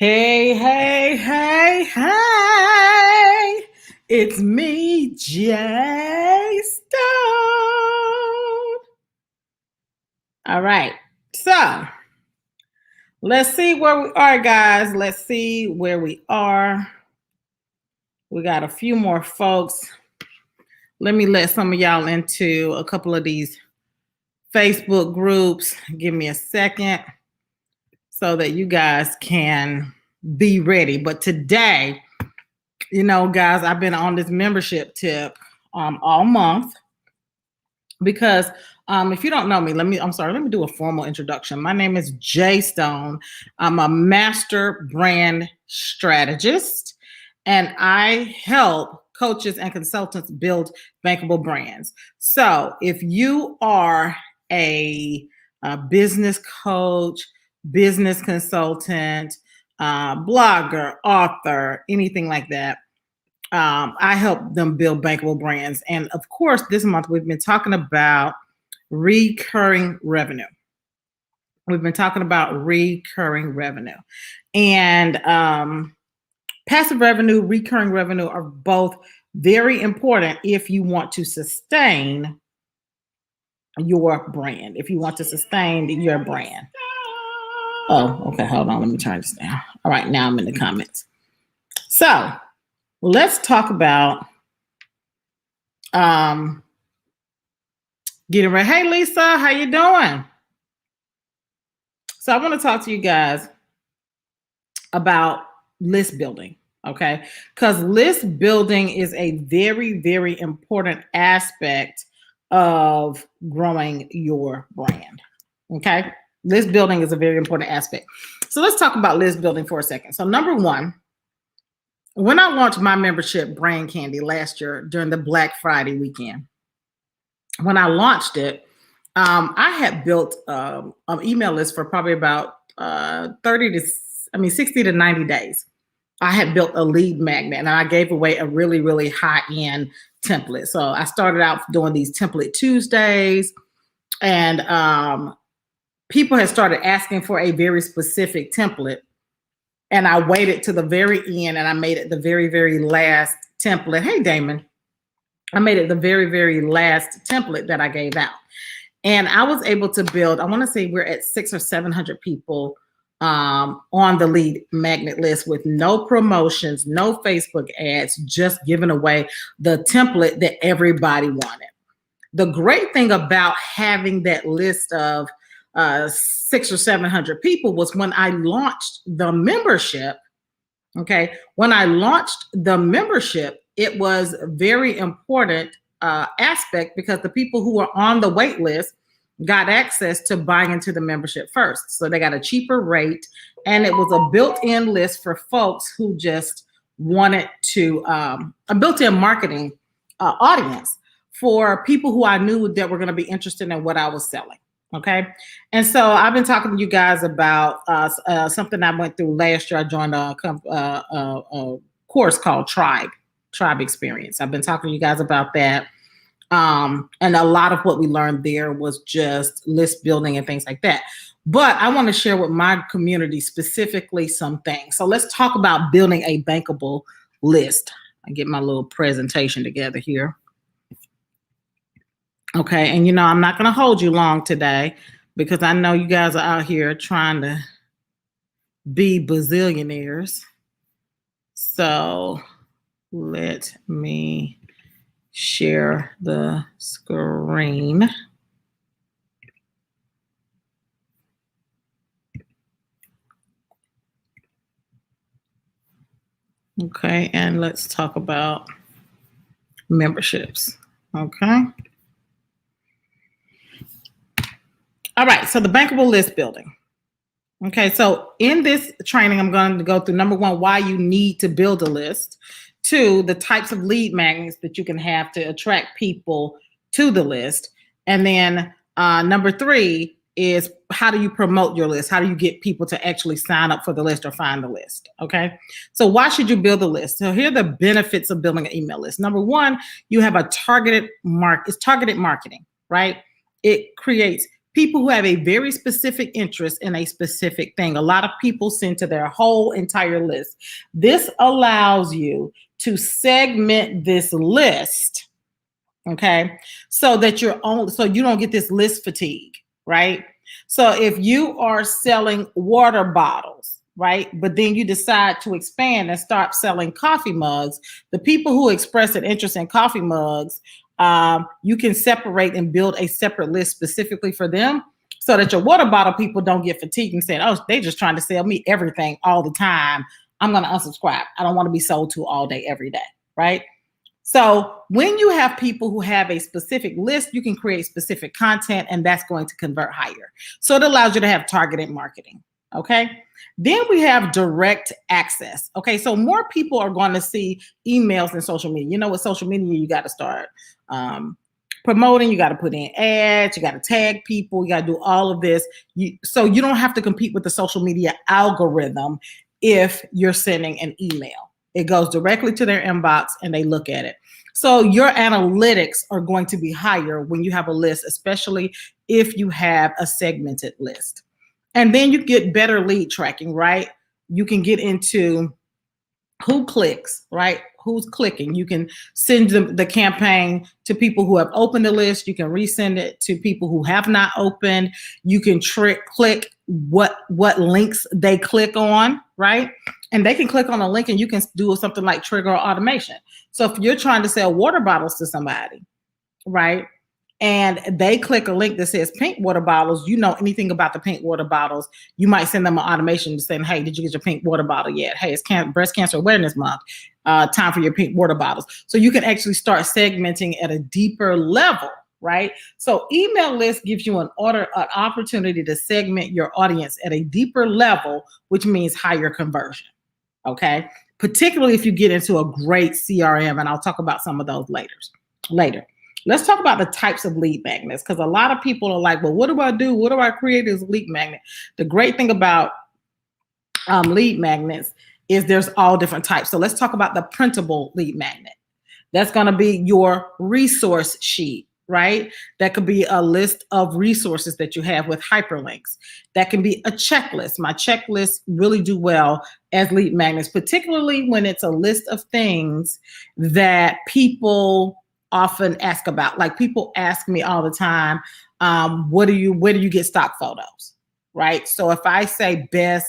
Hey, hey, hey, hey. It's me, Jay Stone. All right. So let's see where we are, guys. Let's see where we are. We got a few more folks. Let me let some of y'all into a couple of these Facebook groups. Give me a second so that you guys can be ready. But today, you know, guys, I've been on this membership tip all month because if you don't know me, let me do a formal introduction. My name is Jay Stone. I'm a master brand strategist, and I help coaches and consultants build bankable brands. So if you are a business coach, business consultant, blogger, author, anything like that, I help them build bankable brands. And of course, this month we've been talking about recurring revenue. We've been talking about recurring revenue. And passive revenue, recurring revenue are both very important if you want to sustain your brand, if you want to sustain your brand. Oh, okay, hold on, let me turn this down. All right, now I'm in the comments. So let's talk about getting ready. Hey, Lisa, how you doing? So I want to talk to you guys about list building, okay? Because list building is a very, very important aspect of growing your brand, okay? List building is a very important aspect. So let's talk about list building for a second. So number one, when I launched my membership, Brand Candy, last year during the Black Friday weekend, when I launched it, I had built an email list for probably about 60 to 90 days. I had built a lead magnet, and I gave away a really, really high-end template. So I started out doing these template Tuesdays, and people had started asking for a very specific template. And I waited to the very end, and I made it the very, very last template. Hey, Damon. I made it the very, very last template that I gave out. And I was able to build, I want to say we're at 600 or 700 people on the lead magnet list with no promotions, no Facebook ads, just giving away the template that everybody wanted. The great thing about having that list of 600 or 700 people was when I launched the membership. Okay, when I launched the membership, it was very important aspect because the people who were on the wait list got access to buying into the membership first. So they got a cheaper rate, and it was a built-in list for folks who just wanted to, a built-in marketing audience for people who I knew that were going to be interested in what I was selling. Okay. And so I've been talking to you guys about something I went through last year. I joined a course called Tribe Experience. I've been talking to you guys about that. And a lot of what we learned there was just list building and things like that. But I want to share with my community specifically some things. So let's talk about building a bankable list. I get my little presentation together here. Okay, and you know, I'm not going to hold you long today because I know you guys are out here trying to be bazillionaires. So let me share the screen. Okay, and let's talk about memberships. Okay. All right, so the bankable list building. Okay, so in this training, I'm going to go through number one, why you need to build a list. Two, the types of lead magnets that you can have to attract people to the list. And then number three is how do you promote your list? How do you get people to actually sign up for the list or find the list? Okay, so why should you build a list? So here are the benefits of building an email list. Number one, you have a targeted marketing, right? It creates people who have a very specific interest in a specific thing. A lot of people send to their whole entire list. This allows you to segment this list, okay, so that so you don't get this list fatigue, right? So if you are selling water bottles, right, but then you decide to expand and start selling coffee mugs, the people who express an interest in coffee mugs, you can separate and build a separate list specifically for them, so that your water bottle people don't get fatigued and say, oh, they're just trying to sell me everything all the time. I'm going to unsubscribe. I don't want to be sold to all day, every day, right? So when you have people who have a specific list, you can create specific content, and that's going to convert higher. So it allows you to have targeted marketing, okay? Then we have direct access. Okay, so more people are going to see emails than social media. You know, with social media, you got to start promoting, you got to put in ads, you got to tag people, you got to do all of this. So you don't have to compete with the social media algorithm if you're sending an email. It goes directly to their inbox and they look at it. So your analytics are going to be higher when you have a list, especially if you have a segmented list. And then you get better lead tracking, right? You can get into who clicks, right? Who's clicking. You can send the campaign to people who have opened the list. You can resend it to people who have not opened. You can click what links they click on, right? And they can click on a link and you can do something like trigger automation. So if you're trying to sell water bottles to somebody, right, and they click a link that says pink water bottles, you know anything about the pink water bottles, you might send them an automation saying, hey, did you get your pink water bottle yet? Hey, it's Breast Cancer Awareness Month. Time for your pink water bottles. So you can actually start segmenting at a deeper level, right? So email list gives you an opportunity to segment your audience at a deeper level, which means higher conversion, okay? Particularly if you get into a great CRM, and I'll talk about some of those later. Let's talk about the types of lead magnets, because a lot of people are like, well, what do I do? What do I create as a lead magnet? The great thing about lead magnets is there's all different types. So let's talk about the printable lead magnet. That's going to be your resource sheet, right? That could be a list of resources that you have with hyperlinks. That can be a checklist. My checklists really do well as lead magnets, particularly when it's a list of things that people often ask about. Like people ask me all the time, where do you get stock photos, right? So if I say a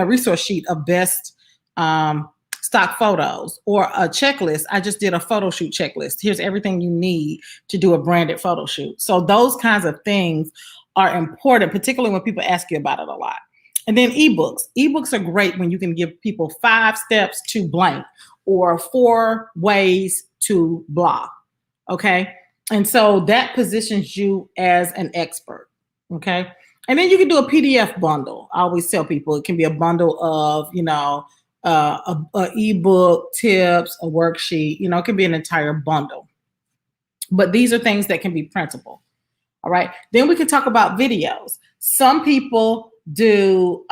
resource sheet of best stock photos, or a checklist, I just did a photo shoot checklist. Here's everything you need to do a branded photo shoot. So those kinds of things are important, particularly when people ask you about it a lot. And then ebooks. Ebooks are great when you can give people 5 steps to blank, or 4 ways to blah, okay? And so that positions you as an expert, okay? And then you can do a PDF bundle. I always tell people it can be a bundle of, a ebook, tips, a worksheet, it can be an entire bundle. But these are things that can be printable, all right? Then we can talk about videos. Some people do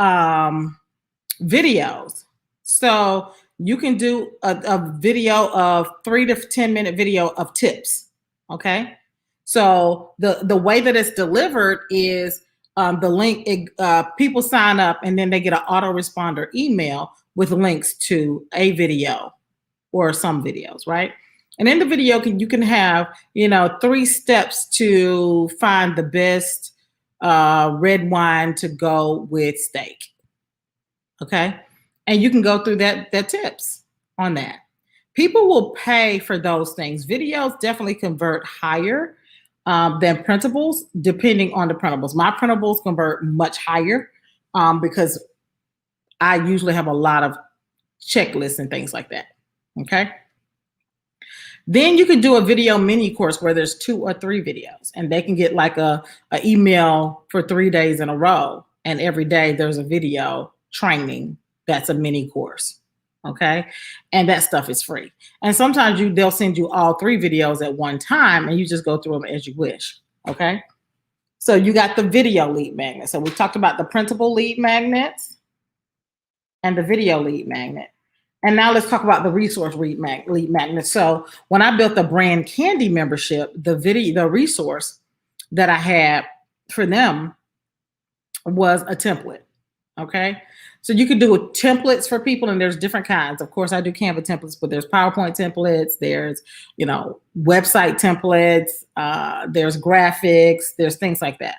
videos. So you can do a video of 3 to 10 minute video of tips, okay? So the way that it's delivered is the link, people sign up and then they get an autoresponder email with links to a video or some videos, right? And in the video, you can have, 3 steps to find the best red wine to go with steak, okay? And you can go through that tips on that. People will pay for those things. Videos definitely convert higher than printables, depending on the printables. My printables convert much higher because I usually have a lot of checklists and things like that, okay? Then you can do a video mini course where there's 2 or 3 videos, and they can get like a email for 3 days in a row, and every day there's a video training. That's a mini course, okay? And that stuff is free. And sometimes they'll send you all 3 videos at one time, and you just go through them as you wish, okay? So you got the video lead magnet. So we talked about the printable lead magnets and the video lead magnet. And now let's talk about the resource lead magnet. So when I built the brand candy membership, the resource that I had for them was a template. Okay. So you could do templates for people, and there's different kinds. Of course, I do Canva templates, but there's PowerPoint templates, there's, website templates, there's graphics, there's things like that.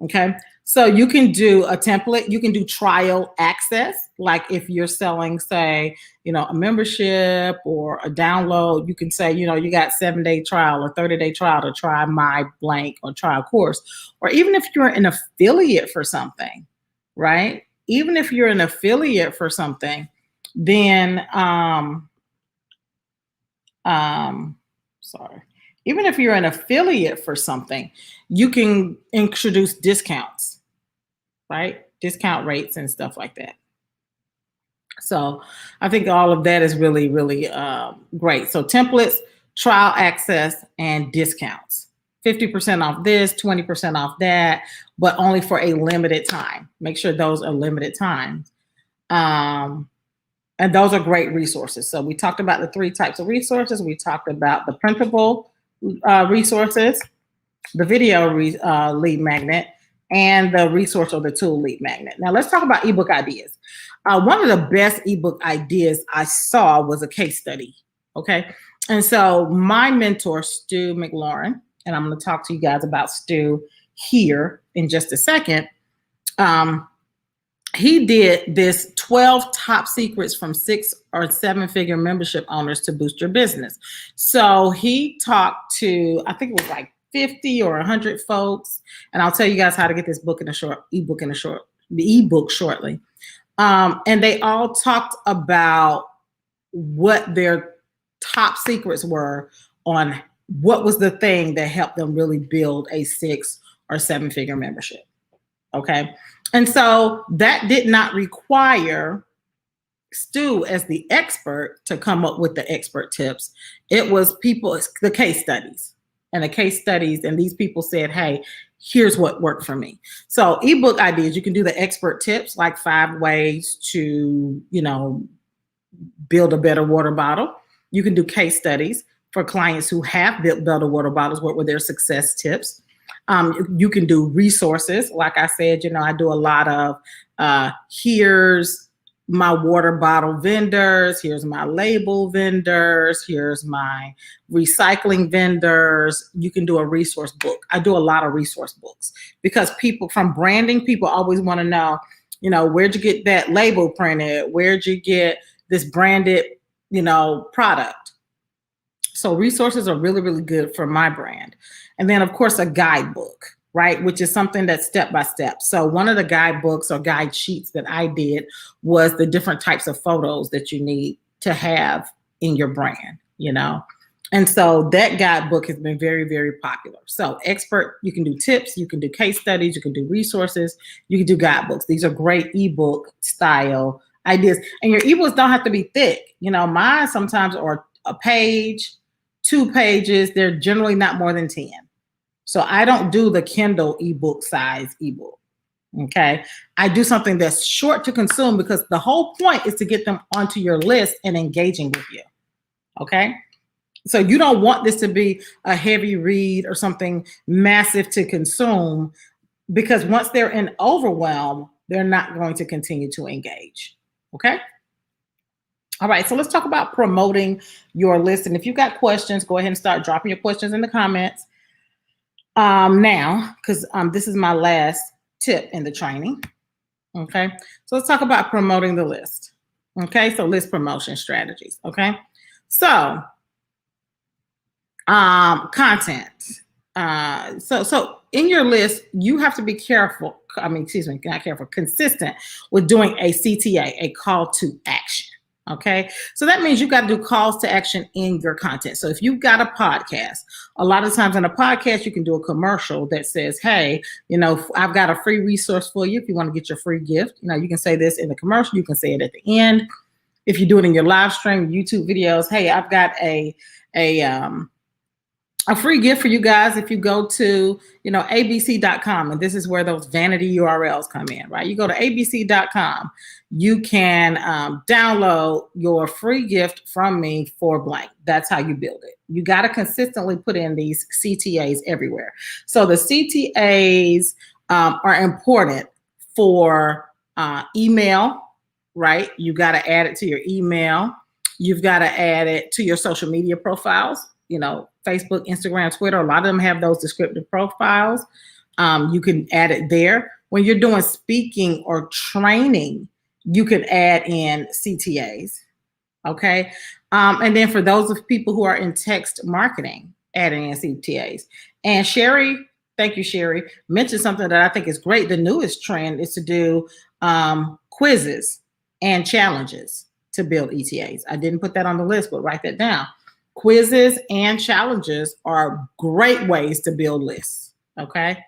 Okay. So you can do a template, you can do trial access. Like if you're selling, say, a membership or a download, you can say, you got 7-day trial or 30-day trial to try my blank or try a course. Or even if you're an affiliate for something, right? Even if you're an affiliate for something, then, even if you're an affiliate for something, you can introduce discounts, right? Discount rates and stuff like that. So I think all of that is really, really great. So templates, trial access, and discounts. 50% off this, 20% off that, but only for a limited time. Make sure those are limited times. And those are great resources. So we talked about the 3 types of resources. We talked about the printable resources, the video lead magnet, and the resource or the tool lead magnet. Now let's talk about ebook ideas. One of the best ebook ideas I saw was a case study. Okay. And so my mentor, Stu McLaurin, and I'm going to talk to you guys about Stu here in just a second. He did this 12 top secrets from 6 or 7-figure membership owners to boost your business. So he talked to, I think it was like 50 or 100 folks. And I'll tell you guys how to get this book the ebook shortly. And they all talked about what their top secrets were on what was the thing that helped them really build a 6 or 7-figure membership. Okay. And so that did not require Stu as the expert to come up with the expert tips. It was the case studies and these people said, hey, here's what worked for me. So ebook ideas, you can do the expert tips, like 5 ways to, build a better water bottle. You can do case studies for clients who have built better water bottles. What were their success tips? You can do resources. Like I said, I do a lot of here's my water bottle vendors, here's my label vendors, here's my recycling vendors. You can do a resource book. I do a lot of resource books because people from branding, people always want to know, where'd you get that label printed? Where'd you get this branded, product? So resources are really, really good for my brand. And then, of course, a guidebook, right, which is something that's step-by-step. So one of the guidebooks or guide sheets that I did was the different types of photos that you need to have in your brand, And so that guidebook has been very, very popular. So expert, you can do tips, you can do case studies, you can do resources, you can do guidebooks. These are great ebook style ideas. And your ebooks don't have to be thick. Mine sometimes are a page, 2 pages. They're generally not more than 10. So I don't do the Kindle ebook size ebook. Okay. I do something that's short to consume because the whole point is to get them onto your list and engaging with you. Okay. So you don't want this to be a heavy read or something massive to consume, because once they're in overwhelm, they're not going to continue to engage. Okay. All right, so let's talk about promoting your list. And if you've got questions, go ahead and start dropping your questions in the comments now, because this is my last tip in the training. Okay, so let's talk about promoting the list. Okay, so list promotion strategies. Okay, so content. So in your list, you have to be careful. Consistent with doing a CTA, a call to action. Okay, so that means you got to do calls to action in your content. So if you've got a podcast, a lot of times in a podcast, you can do a commercial that says, hey, I've got a free resource for you. If you want to get your free gift, you can say this in the commercial. You can say it at the end. If you do it in your live stream, YouTube videos, hey, I've got a a free gift for you guys. If you go to, abc.com, and this is where those vanity URLs come in, right? You go to abc.com, you can download your free gift from me for blank. That's how you build it. You got to consistently put in these CTAs everywhere. So the CTAs are important for email, right? You got to add it to your email. You've got to add it to your social media profiles. Facebook, Instagram, Twitter, a lot of them have those descriptive profiles. You can add it there. When you're doing speaking or training, you can add in CTAs, okay? And then for those of people who are in text marketing, adding in CTAs. And Sherry, thank you, Sherry, mentioned something that I think is great. The newest trend is to do quizzes and challenges to build ETAs. I didn't put that on the list, but write that down. Quizzes and challenges are great ways to build lists, okay?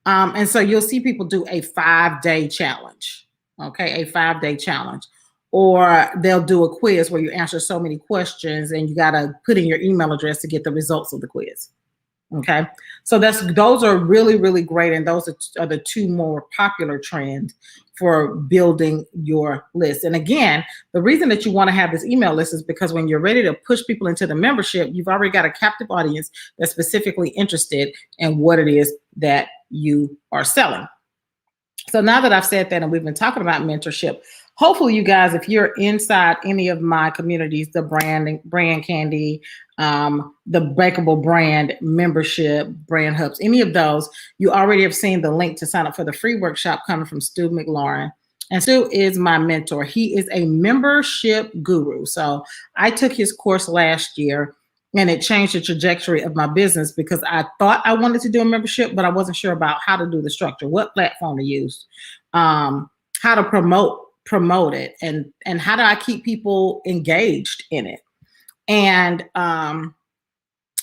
And so you'll see people do a 5-day challenge, okay? A 5-day challenge. Or they'll do a quiz where you answer so many questions and you got to put in your email address to get the results of the quiz, okay? So those are really, really great, and those are the two more popular trends for building your list. And again, the reason that you want to have this email list is because when you're ready to push people into the membership, you've already got a captive audience that's specifically interested in what it is that you are selling. So now that I've said that and we've been talking about mentorship, hopefully you guys, if you're inside any of my communities, the brand candy, the Bankable brand membership, brand hubs, any of those, you already have seen the link to sign up for the free workshop coming from Stu McLaurin. And Stu is my mentor. He is a membership guru. So I took his course last year and it changed the trajectory of my business because I thought I wanted to do a membership, but I wasn't sure about how to do the structure, what platform to use, how to promote it, and how do I keep people engaged in it. And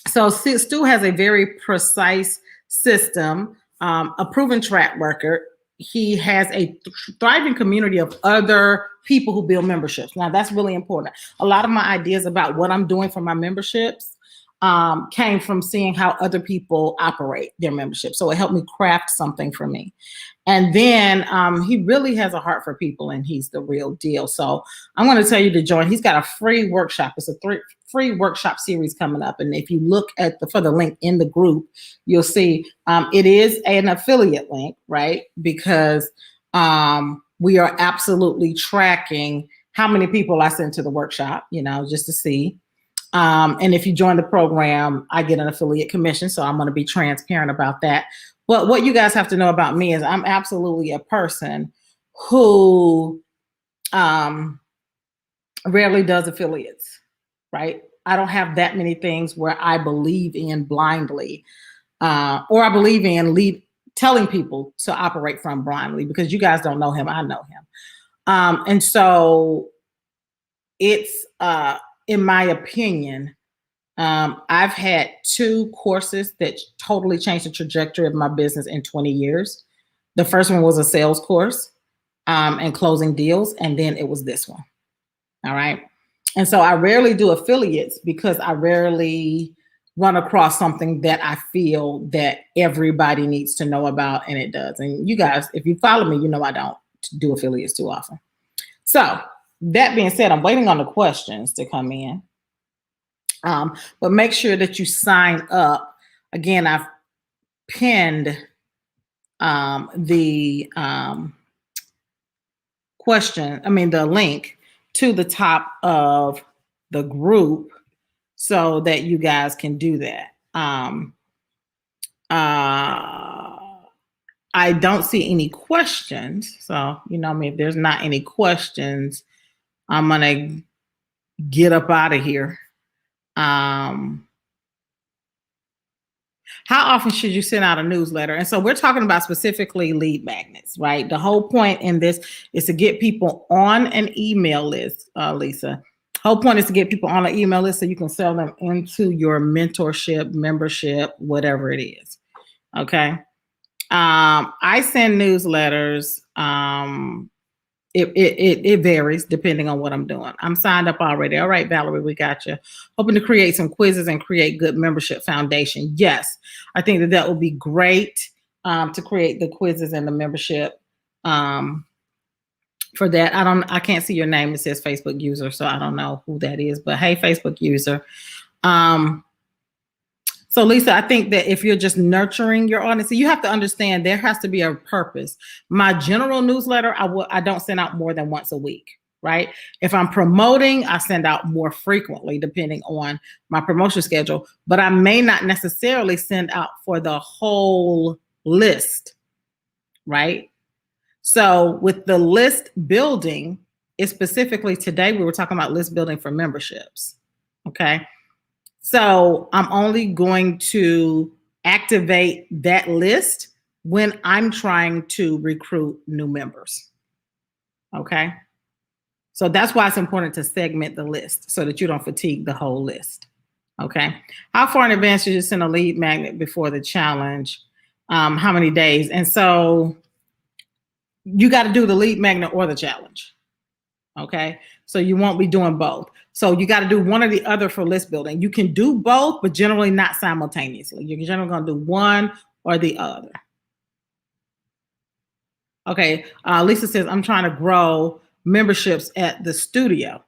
so Stu has a very precise system, a proven track record. He has a thriving community of other people who build memberships. Now that's really important. A lot of my ideas about what I'm doing for my memberships came from seeing how other people operate their membership. So it helped me craft something for me. And then he really has a heart for people, and he's the real deal. So I'm going to tell you to join. He's got a free workshop. It's a free workshop series coming up. And if you look at for the link in the group, you'll see it is an affiliate link, right? Because we are absolutely tracking how many people I send to the workshop, just to see. And if you join the program, I get an affiliate commission. So I'm going to be transparent about that. But what you guys have to know about me is I'm absolutely a person who rarely does affiliates, right? I don't have that many things where I believe in blindly, or I believe in telling people to operate from blindly, because you guys don't know him, I know him. And so it's, in my opinion, I've had 2 courses that totally changed the trajectory of my business in 20 years. The first one was a sales course and closing deals. And then it was this one. All right. And so I rarely do affiliates because I rarely run across something that I feel that everybody needs to know about. And it does. And you guys, if you follow me, I don't do affiliates too often. So that being said, I'm waiting on the questions to come in. But make sure that you sign up. Again, I've pinned the the link to the top of the group so that you guys can do that. I don't see any questions. So, if there's not any questions, I'm going to get up out of here. How often should you send out a newsletter? And so we're talking about specifically lead magnets, right? The whole point in this is to get people on an email list, Lisa. Whole point is to get people on an email list so you can sell them into your mentorship, membership, whatever it is. Okay. I send newsletters It varies depending on what I'm doing. I'm signed up already. All right, Valerie, we got you. Hoping to create some quizzes and create good membership foundation. Yes, I think that would be great to create the quizzes and the membership for that. I can't see your name. It says Facebook user, so I don't know who that is. But hey, Facebook user. So Lisa, I think that if you're just nurturing your audience, you have to understand there has to be a purpose. My general newsletter, I don't send out more than once a week, right? If I'm promoting, I send out more frequently depending on my promotion schedule, but I may not necessarily send out for the whole list, right? So with the list building, it's specifically today, we were talking about list building for memberships, okay? So I'm only going to activate that list when I'm trying to recruit new members. Okay. So that's why it's important to segment the list so that you don't fatigue the whole list. Okay. How far in advance should you send a lead magnet before the challenge? How many days? And so you got to do the lead magnet or the challenge. Okay. So you won't be doing both. So you got to do one or the other for list building. You can do both, but generally not simultaneously. You're generally going to do one or the other. Okay. Lisa says, I'm trying to grow memberships at the studio.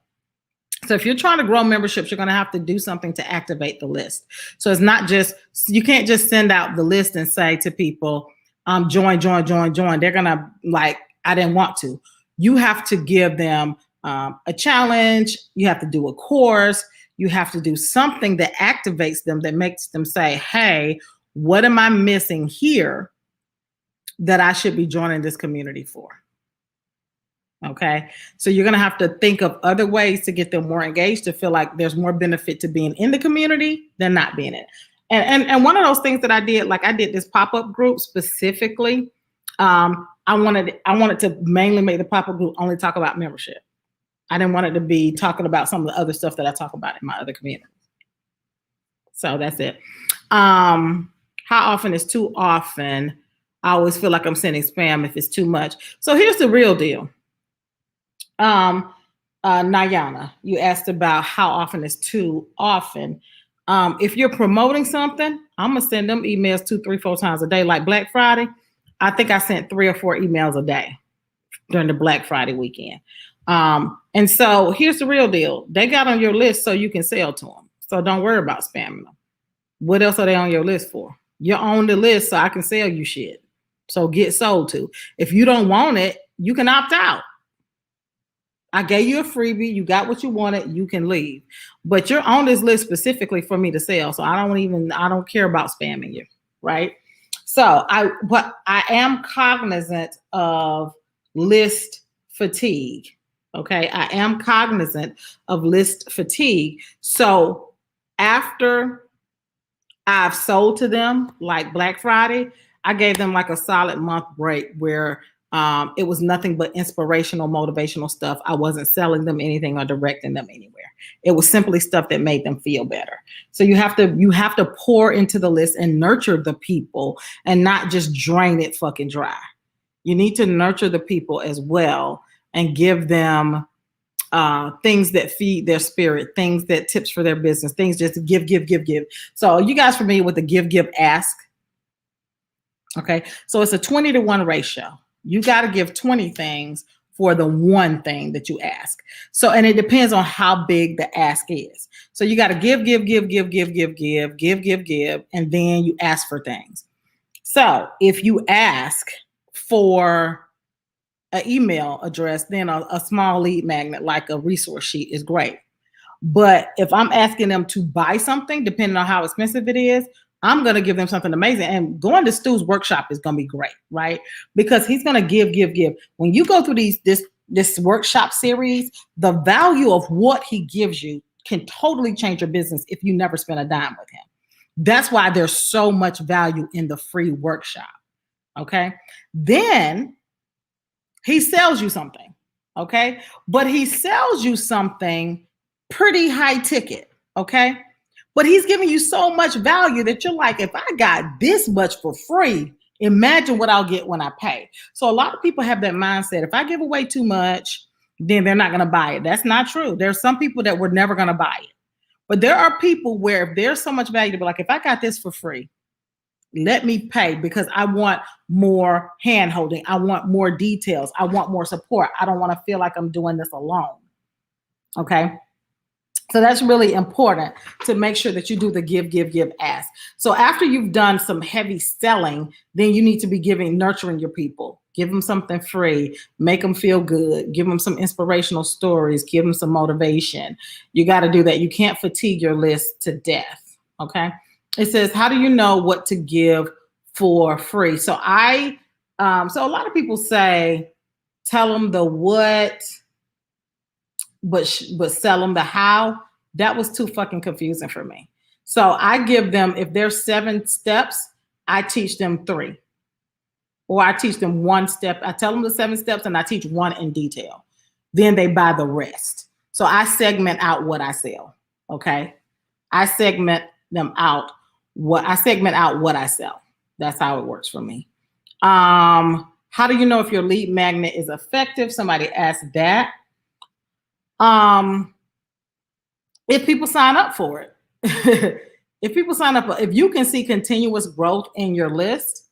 So if you're trying to grow memberships, you're going to have to do something to activate the list. So it's not just, you can't just send out the list and say to people, join. They're going to like, I didn't want to. You have to give them a challenge. You have to do a course. You have to do something that activates them, that makes them say, hey, what am I missing here that I should be joining this community for? Okay. So you're going to have to think of other ways to get them more engaged, to feel like there's more benefit to being in the community than not being in it. And one of those things that I did, like I did this pop-up group specifically. I wanted to mainly make the pop-up group only talk about membership. I didn't want it to be talking about some of the other stuff that I talk about in my other communities. So that's it. How often is too often? I always feel like I'm sending spam if it's too much. So here's the real deal. Nayana, you asked about how often is too often. If you're promoting something, I'm gonna send them emails 2, 3, 4 times a day. Like Black Friday, I think I sent 3 or 4 emails a day during the Black Friday weekend. And so here's the real deal. They got on your list so you can sell to them. So don't worry about spamming them. What else are they on your list for? You're on the list so I can sell you shit. So get sold to. If you don't want it, you can opt out. I gave you a freebie. You got what you wanted. You can leave. But you're on this list specifically for me to sell. So I don't care about spamming you, right? So I am cognizant of list fatigue. Okay, I am cognizant of list fatigue. So after I've sold to them, like Black Friday, I gave them like a solid month break where it was nothing but inspirational, motivational stuff. I wasn't selling them anything or directing them anywhere. It was simply stuff that made them feel better. So you have to pour into the list and nurture the people and not just drain it fucking dry. You need to nurture the people as well and give them things that feed their spirit, things that tips for their business, things just give. So you guys familiar with the give, ask? Okay, so it's a 20-to-1 ratio. You got to give 20 things for the one thing that you ask. So, and it depends on how big the ask is. So you got to give, and then you ask for things. So if you ask for an email address, then a small lead magnet like a resource sheet is great. But if I'm asking them to buy something, depending on how expensive it is, I'm going to give them something amazing. And going to Stu's workshop is going to be great, right? Because he's going to give. When you go through this workshop series, the value of what he gives you can totally change your business if you never spend a dime with him. That's why there's so much value in the free workshop, okay? Then he sells you something, okay? But he sells you something pretty high ticket, okay? But he's giving you so much value that you're like, if I got this much for free, Imagine what I'll get when I pay. So a lot of people have that mindset. If I give away too much, then they're not going to buy it. That's not true. There's some people that were never going to buy it. But there are people where if there's so much value to be like, if I got this for free, let me pay because I want more hand holding. I want more details. I want more support. I don't want to feel like I'm doing this alone. Okay. So that's really important to make sure that you do the give, ask. So after you've done some heavy selling, then you need to be nurturing your people. Give them something free, make them feel good, give them some inspirational stories, give them some motivation. You got to do that. You can't fatigue your list to death. Okay. It says, how do you know what to give for free? So so a lot of people say, tell them the what, but sell them the how. That was too fucking confusing for me. So I give them, if there's 7 steps, I teach them 3. Or I teach them 1 step. I tell them the 7 steps and I teach 1 in detail. Then they buy the rest. So I segment out what I sell. Okay. I segment out what I sell. That's how it works for me. How do you know if your lead magnet is effective? Somebody asked that. If people sign up for it, if you can see continuous growth in your list,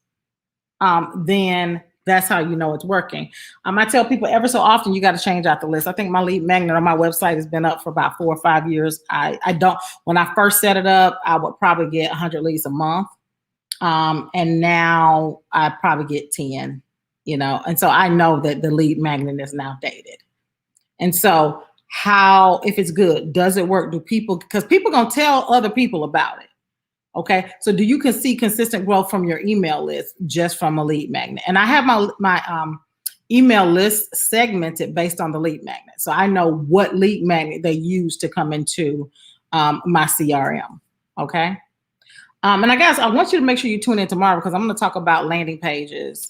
then that's how you know it's working. I tell people ever so often, you got to change out the list. I think my lead magnet on my website has been up for about 4 or 5 years. When I first set it up, I would probably get 100 leads a month. And now I probably get 10, and so I know that the lead magnet is now dated. And so if it's good, does it work? Because people going to tell other people about it. Okay. So do you can see consistent growth from your email list just from a lead magnet? And I have my email list segmented based on the lead magnet. So I know what lead magnet they use to come into my CRM. Okay. And I guess I want you to make sure you tune in tomorrow because I'm going to talk about landing pages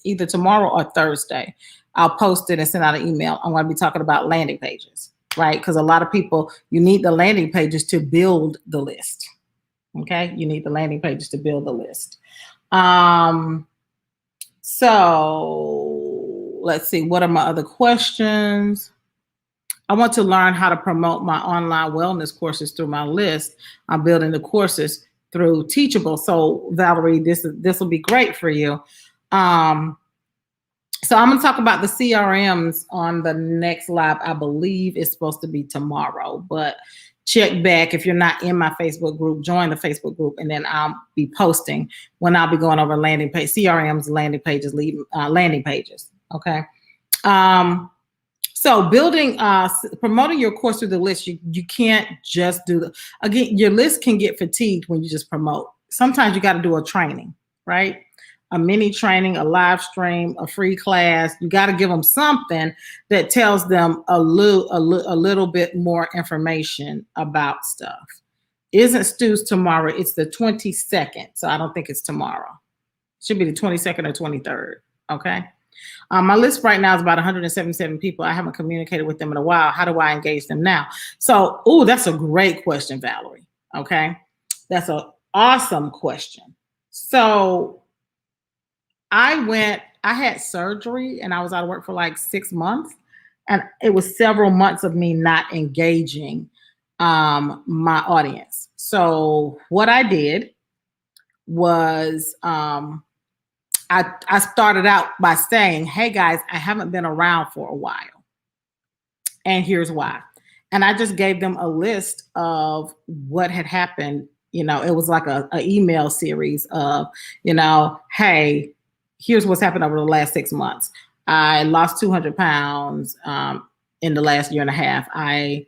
either tomorrow or Thursday. I'll post it and send out an email. I'm going to be talking about landing pages, right? Because a lot of people, you need the landing pages to build the list. Okay, you need the landing pages to build the list. So let's see, what are my other questions? I want to learn how to promote my online wellness courses through my list. I'm building the courses through Teachable. So Valerie, this will be great for you. So I'm going to talk about the CRMs on the next live. I believe it's supposed to be tomorrow, but check back. If you're not in my Facebook group, join the Facebook group, and then I'll be posting when I'll be going over landing page, CRMs, landing pages, landing pages. Okay. So promoting your course through the list, you can't just again, your list can get fatigued when you just promote. Sometimes you got to do a training, right? A mini training, a live stream, a free class. You got to give them something that tells them a little bit more information about stuff. Isn't Stu's tomorrow? It's the 22nd. So I don't think it's tomorrow. It should be the 22nd or 23rd. Okay. My list right now is about 177 people. I haven't communicated with them in a while. How do I engage them now? So, that's a great question, Valerie. Okay. That's an awesome question. So I had surgery and I was out of work for like 6 months, and it was several months of me not engaging my audience. So what I did was I started out by saying, hey guys, I haven't been around for a while, and here's why. And I just gave them a list of what had happened. It was like a email series of, hey, here's what's happened over the last 6 months. I lost 200 pounds in the last year and a half. I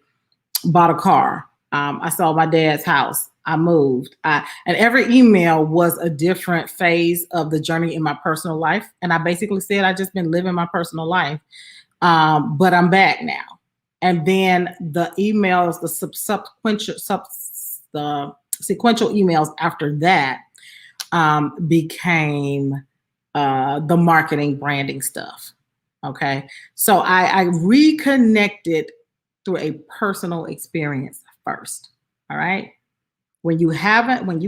bought a car. I sold my dad's house. I moved. And every email was a different phase of the journey in my personal life. And I basically said, I just been living my personal life, but I'm back now. And then the emails, the sequential emails after that became the marketing branding stuff. Okay. So I reconnected through a personal experience first. All right. When you've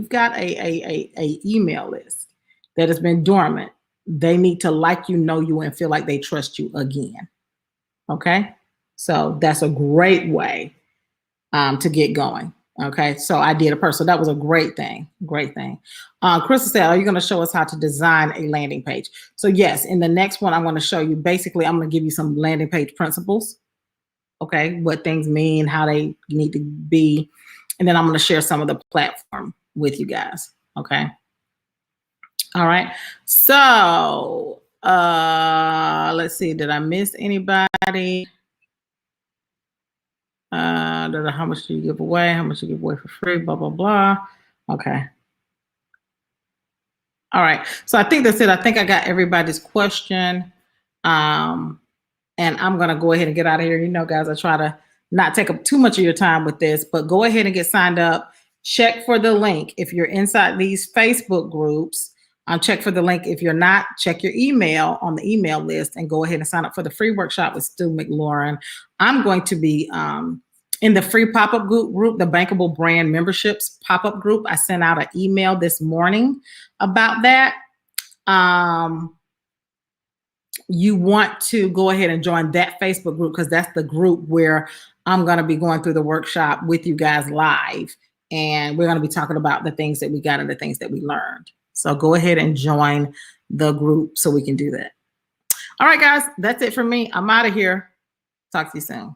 got a email list, that has been dormant, they need to like you, know you, and feel like they trust you again. Okay. So that's a great way to get going. Okay. So I did a person. That was a great thing. Great thing. Crystal said, are you going to show us how to design a landing page? So yes, in the next one, I'm going to show you, basically, I'm going to give you some landing page principles. Okay. What things mean, how they need to be. And then I'm going to share some of the platform with you guys. Okay. All right. So let's see. Did I miss anybody? How much do you give away? How much do you give away for free? Blah, blah, blah. Okay. All right. So I think that's it. I think I got everybody's question. And I'm going to go ahead and get out of here. You know, guys, I try to not take up too much of your time with this, but go ahead and get signed up. Check for the link. If you're inside these Facebook groups, check for the link. If you're not, check your email on the email list and go ahead and sign up for the free workshop with Stu McLaurin. I'm going to be in the free pop-up group, the Bankable brand memberships pop-up group. I sent out an email this morning about that. You want to go ahead and join that Facebook group, because that's the group where I'm going to be going through the workshop with you guys live. And we're going to be talking about the things that we got and the things that we learned. So go ahead and join the group so we can do that. All right, guys, that's it for me. I'm out of here. Talk to you soon.